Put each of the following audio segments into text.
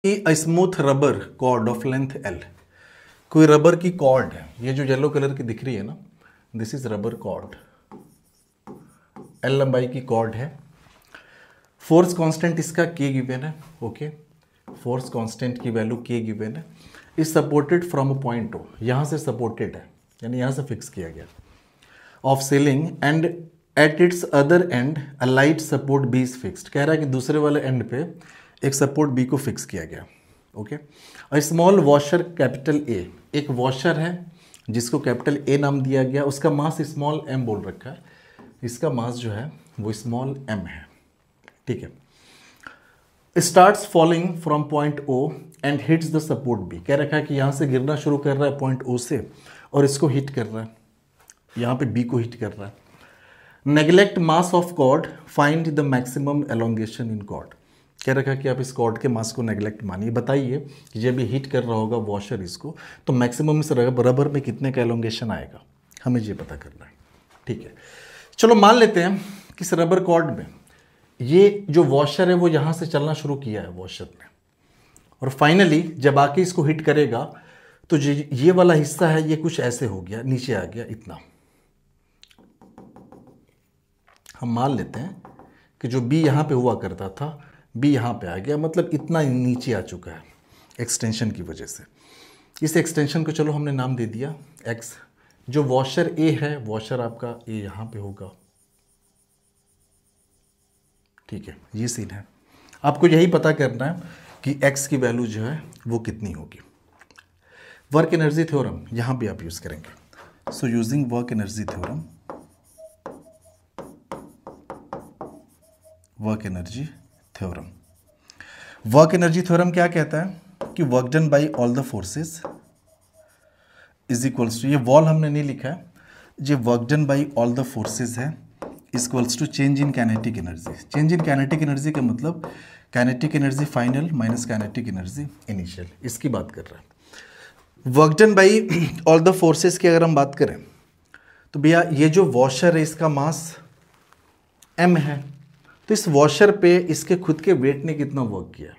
A smooth rubber cord of length L। कोई rubber की cord है, ये जो येलो कलर की दिख रही है ना, this is rubber cord, L लंबाई की कॉर्ड है। फोर्स कांस्टेंट इसका K गिवन है, ओके। फोर्स कांस्टेंट की वैल्यू K गिवन है। Is supported from a point O, यहाँ से सपोर्टेड है यानी यहाँ से फिक्स किया गया, of ceiling and at its other end a light support B is fixed. कह रहा है कि दूसरे वाले एंड पे एक सपोर्ट बी को फिक्स किया गया, okay. A small washer capital A, एक वॉशर है जिसको कैपिटल ए नाम दिया गया, उसका मास स्मॉल एम बोल रखा है, इसका मास जो है वो स्मॉल एम है, ठीक है। Starts falling from point O and hits the support B. कह रखा है कि यहाँ से गिरना शुरू कर रहा है पॉइंट ओ से और इसको हिट कर रहा है, यहाँ पे बी को हिट कर रहा है। Neglect mass of cord, find the maximum elongation in cord. कह रखा है कि आप इस कॉर्ड के मास को नेग्लेक्ट मानिए, बताइए कि जब ये हिट कर रहा होगा वॉशर इसको, तो मैक्सिमम इस रबर में कितने का एलोंगेशन आएगा, हमें ये पता करना है, ठीक है। चलो मान लेते हैं कि इस रबर कॉर्ड में ये जो वॉशर है वो यहाँ से चलना शुरू किया है वॉशर ने, और फाइनली जब आके इसको हिट करेगा तो ये वाला हिस्सा है ये कुछ ऐसे हो गया, नीचे आ गया इतना। हम मान लेते हैं कि जो बी यहाँ पे हुआ करता था, बी यहाँ पे आ गया, मतलब इतना नीचे आ चुका है एक्सटेंशन की वजह से। इस एक्सटेंशन को चलो हमने नाम दे दिया एक्स। जो वॉशर ए है, वॉशर आपका ए यहाँ पे होगा, ठीक है, ये सीन है। आपको यही पता करना है कि एक्स की वैल्यू जो है वो कितनी होगी। वर्क एनर्जी थ्योरम यहाँ भी आप यूज़ करेंगे। So using work energy theorem, work energy theorem, work energy theorem क्या कहता है कि work done by all the forces is equals to, ये वॉल हमने नहीं लिखा है, ये work done by all the forces है, equals to change in kinetic energy. Change in kinetic energy का मतलब kinetic energy final minus kinetic energy initial, इसकी बात कर रहा है। Work done by all the forces की अगर हम बात करें तो भैया ये जो वॉशर है इसका मास m है, तो इस वॉशर पे इसके खुद के वेट ने कितना वर्क किया।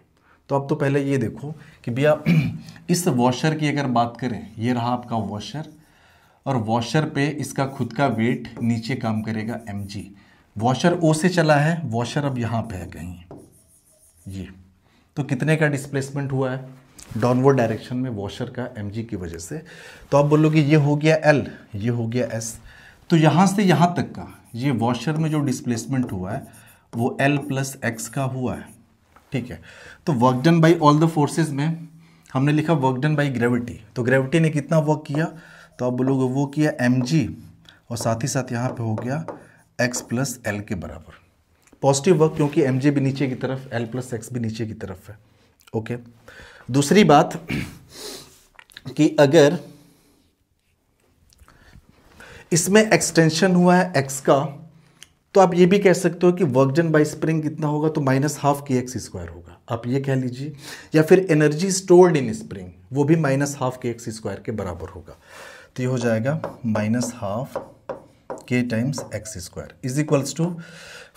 तो अब तो पहले ये देखो कि भैया इस वॉशर की अगर बात करें, ये रहा आपका वॉशर, और वॉशर पे इसका खुद का वेट नीचे काम करेगा mg। वॉशर ओ से चला है, वॉशर अब यहाँ पे है कहीं, ये तो कितने का डिस्प्लेसमेंट हुआ है डाउनवर्ड डायरेक्शन में वॉशर का mg की वजह से। तो आप बोलोगे ये हो गया l, ये हो गया s, तो यहाँ से यहाँ तक का ये वॉशर में जो डिस्प्लेसमेंट हुआ है वो L प्लस एक्स का हुआ है, ठीक है। तो work done by all the forces में हमने लिखा वर्क डन बाई ग्रेविटी, तो ग्रेविटी ने कितना वर्क किया, तो आप बोलोगे वो किया mg, और साथ ही साथ यहाँ पे हो गया x प्लस एल के बराबर। पॉजिटिव वर्क क्योंकि mg भी नीचे की तरफ, l प्लस एक्स भी नीचे की तरफ है, ओके। दूसरी बात कि अगर इसमें एक्सटेंशन हुआ है x का, तो आप ये भी कह सकते हो कि वर्क डन बाय स्प्रिंग कितना होगा, तो माइनस हाफ के एक्स स्क्वायर होगा, आप ये कह लीजिए। या फिर एनर्जी स्टोर्ड इन स्प्रिंग वो भी माइनस हाफ के एक्स स्क्वायर के बराबर होगा, तो ये हो जाएगा माइनस हाफ के times x square is equals to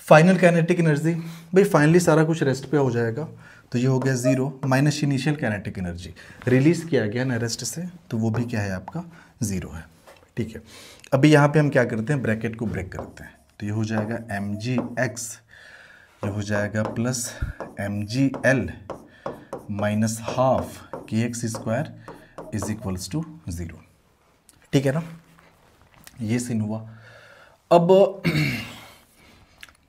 final kinetic energy. भाई फाइनली सारा कुछ रेस्ट पे हो जाएगा, तो ये हो गया 0 minus initial kinetic energy, release किया गया ना रेस्ट से, तो वो भी क्या है आपका 0 है, ठीक है। अभी यहाँ पे हम क्या करते हैं, ब्रैकेट को ब्रेक करते हैं, तो ये हो जाएगा mg x, ये हो जाएगा plus mg l minus half के x square is equals to 0, ठीक है ना, ये सीन हुआ। अब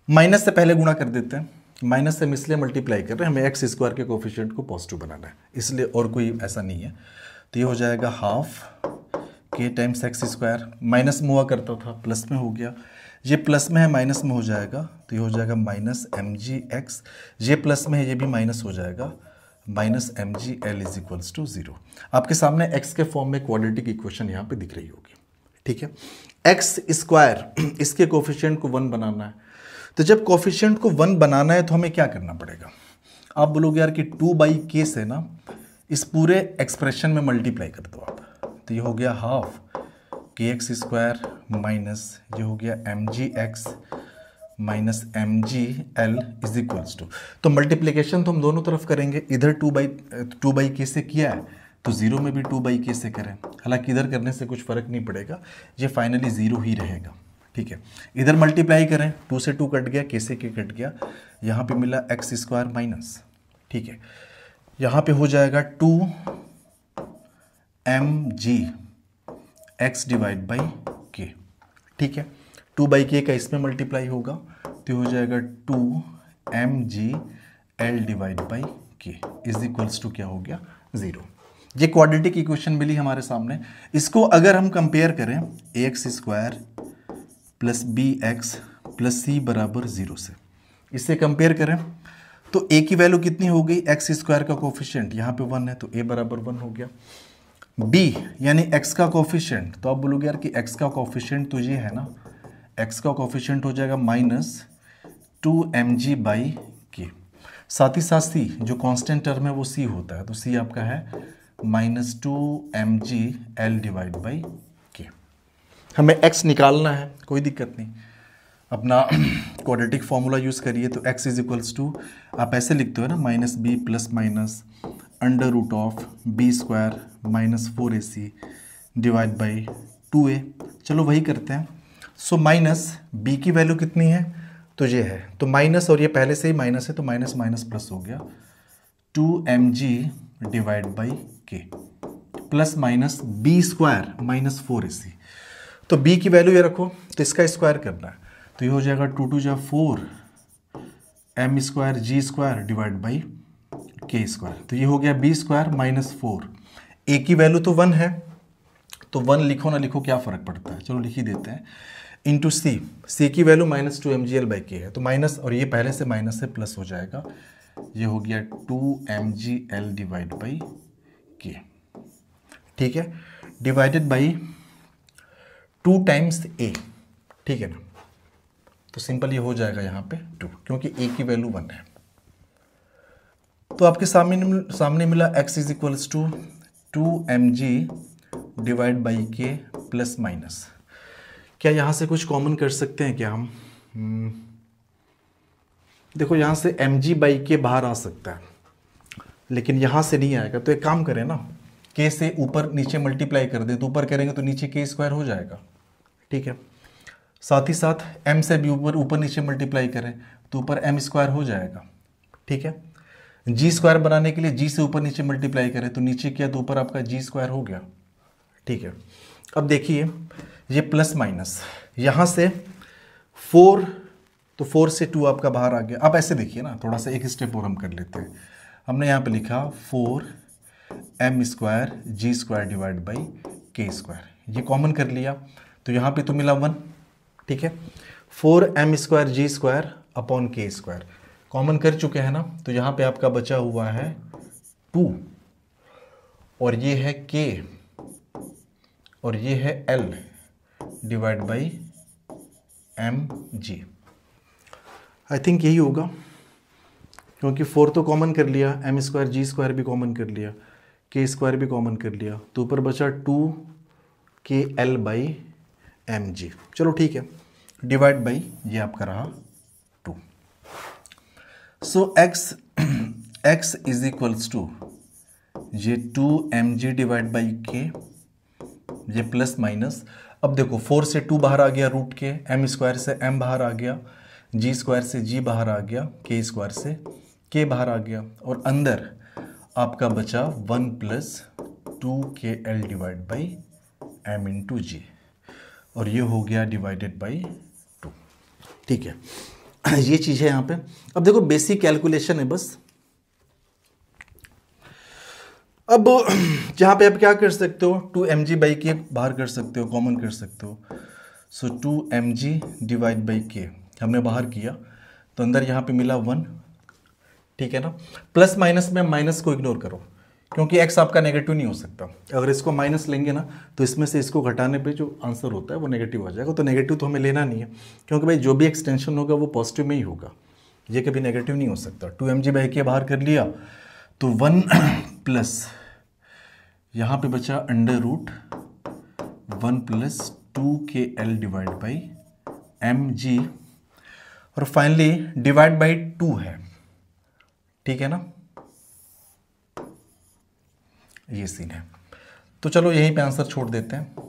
माइनस से पहले गुणा कर देते हैं, माइनस से हम इसलिए मल्टीप्लाई कर रहे हैं, हमें एक्स स्क्वायर के कोफिशिएंट को पॉजिटिव बनाना है इसलिए, और कोई ऐसा नहीं है। तो ये हो जाएगा हाफ के टाइम्स एक्स स्क्वायर, माइनस में हुआ करता था प्लस में हो गया, ये प्लस में है माइनस में हो जाएगा, तो ये हो जाएगा माइनस mg x, ये प्लस में है ये भी माइनस हो जाएगा, minus mg l is equals to 0। आपके सामने x के फॉर्म में क्वाड्रेटिक इक्वेशन यहाँ पे दिख रही होगी, ठीक है। एक्स स्क्वायर इसके कोफिशिएंट को 1 बनाना है, तो जब कोफिशिएंट को 1 बनाना है तो हमें क्या करना पड़ेगा। आप बोलोगे यार कि 2/k से ना इस पूरे एक्सप्रेशन में मल्टीप्लाई कर दो आप, तो ये हो गया हाफ के एक्स स्क्वायर माइनस ये हो गया mg x minus M G L is equals to, तो मल्टीप्लीकेशन तो हम दोनों तरफ करेंगे, इधर टू बाई के से किया है तो जीरो में भी टू बाई के से करें, हालांकि इधर करने से कुछ फर्क नहीं पड़ेगा, ये फाइनली जीरो ही रहेगा। ठीक है, इधर मल्टीप्लाई करें, टू से टू कट गया, के से के कट गया, यहाँ पे मिला एक्स स्क्वायर माइनस, ठीक है, यहाँ पे हो जाएगा two M G X divide by K. ठीक है, टू बाई के का इसमें मल्टीप्लाई होगा तो हो जाएगा two M G L divide by K is equals to क्या हो गया, जीरो। ये क्वाड्रेटिक इक्वेशन मिली हमारे सामने। इसको अगर हम कंपेयर करें A X square plus B X plus C बराबर जीरो से, इससे कंपेयर करें तो ए की वैल्यू कितनी हो गई, एक्स स्क्वायर का कोफिशिएंट यहाँ पे वन है तो ए बराबर वन हो गया, बी यानी एक्स का कोफिशिएंट, तो आप बोलोगे यार कि एक्स का कोफिशिएंट तो ये है ना, एक्स का कोफिशिएंट हो जाएगा minus two M G by K, साथ ही साथ सी जो कांस्टेंट टर्म है वो सी होता है, तो सी आपका है minus two M G L divide by K. हमें एक्स निकालना है, कोई दिक्कत नहीं, अपना क्वाड्रेटिक फॉर्मूला यूज़ करिए, तो x इज इक्वल्स टू आप ऐसे लिखते हो ना, minus B plus minus under root of B square minus four A C divide by two A. चलो वही करते हैं। सो माइनस बी की वैल्यू कितनी है, तो ये है, तो माइनस, और ये पहले से ही माइनस है तो माइनस माइनस प्लस हो गया, two M G divide by K plus minus B square minus four A C, तो b की वैल्यू ये रखो तो इसका स्क्वायर करना है, तो ये हो जाएगा टू टू जा four M square G square divide by K square, तो ये हो गया B square minus four, A की वैल्यू तो वन है तो वन लिखो ना लिखो क्या फ़र्क पड़ता है, चलो लिख ही देते हैं, इंटू सी, सी की value minus two M G L by K है, तो माइनस, और ये पहले से माइनस से प्लस हो जाएगा, ये हो गया two M G L divide by K. ठीक है, divided by two times A, ठीक है ना, तो सिंपल ये हो जाएगा यहाँ पे टू, क्योंकि ए की वैल्यू वन है। तो आपके सामने मिला x is equals to two M G divide by K plus minus, क्या यहाँ से कुछ कॉमन कर सकते हैं क्या हम? देखो यहाँ से एम जी बाई के बाहर आ सकता है, लेकिन यहाँ से नहीं आएगा, तो एक काम करें ना, के से ऊपर नीचे मल्टीप्लाई कर दें, तो ऊपर करेंगे तो नीचे के स्क्वायर हो जाएगा। ठीक है, साथ ही साथ m से भी ऊपर नीचे मल्टीप्लाई करें तो ऊपर m स्क्वायर हो जाएगा। ठीक है, g स्क्वायर बनाने के लिए g से ऊपर नीचे मल्टीप्लाई करें तो नीचे किया तो ऊपर आपका g स्क्वायर हो गया। ठीक है, अब देखिए ये प्लस माइनस, यहाँ से 4, तो 4 से 2 आपका बाहर आ गया। अब ऐसे देखिए ना, थोड़ा सा एक स्टेप और हम कर लेते हैं, हमने यहाँ पे लिखा 4 m square G square divide by K square, ये कॉमन कर लिया तो यहाँ पे तो मिला 1। ठीक है, 4m square G square upon के स्क्वायर कॉमन कर चुके हैं ना, तो यहाँ पे आपका बचा हुआ है 2, और ये है k और ये है l divide by M G. I think यही होगा, क्योंकि 4 तो कॉमन कर लिया, m स्क्वायर जी स्क्वायर भी कॉमन कर लिया, के स्क्वायर भी कॉमन कर लिया, तो ऊपर बचा 2 KL बाई एम जी। चलो ठीक है, डिवाइड बाई ये आपका रहा 2। सो x इज इक्वल्स टू ये 2mg डिवाइड बाई के, ये प्लस माइनस, अब देखो 4 से 2 बाहर आ गया रूट के, m स्क्वायर से m बाहर आ गया, g स्क्वायर से g बाहर आ गया, k स्क्वायर से k बाहर आ गया, और अंदर आपका बचा 1 plus 2KL divide by m into G, और ये हो गया डिवाइडेड बाई 2। ठीक है, ये चीज़ है यहाँ पे। अब देखो बेसिक कैलकुलेशन है बस। अब जहाँ पे आप क्या कर सकते हो, 2mg बाई के बाहर कर सकते हो, कॉमन कर सकते हो। सो 2mg डिवाइड बाई के हमने बाहर किया तो अंदर यहाँ पे मिला 1। ठीक है ना, प्लस माइनस में माइनस को इग्नोर करो, क्योंकि x आपका नेगेटिव नहीं हो सकता। अगर इसको माइनस लेंगे ना तो इसमें से इसको घटाने पे जो आंसर होता है वो नेगेटिव हो जाएगा, तो नेगेटिव तो हमें लेना नहीं है, क्योंकि भाई जो भी एक्सटेंशन होगा वो पॉजिटिव में ही होगा, ये कभी नेगेटिव नहीं हो सकता। 2mg बाई के बाहर कर लिया तो 1 प्लस यहाँ पे बचा under root 1 plus 2KL divide by mg, और फाइनली डिवाइड बाई 2 है, ठीक है ना, ये सीन है। तो चलो यहीं पे आंसर छोड़ देते हैं।